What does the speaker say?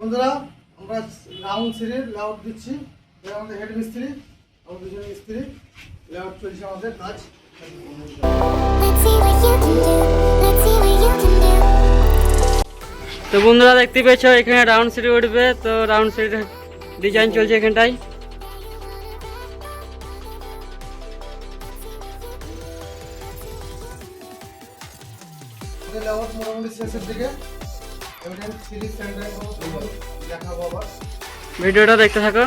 বন্ধুরা আমরা round series layout দিচ্ছি। আমাদের হেড মিস্ত্রি, আমাদের দুজন মিস্ত্রি লেআউট চলছে আমাদের কাজ। তো বন্ধুরা দেখতে পেয়েছো এখানে রাউন্ড সিঁড়ি উঠবে, তো রাউন্ড সিঁড়ির ডিজাইন চলছে এখানটায়। লেআউট মোটামুটি শেষের দিকে, সিরিজ সেন্টারিং দেখাবো আবার। ভিডিওটা দেখতে থাকো।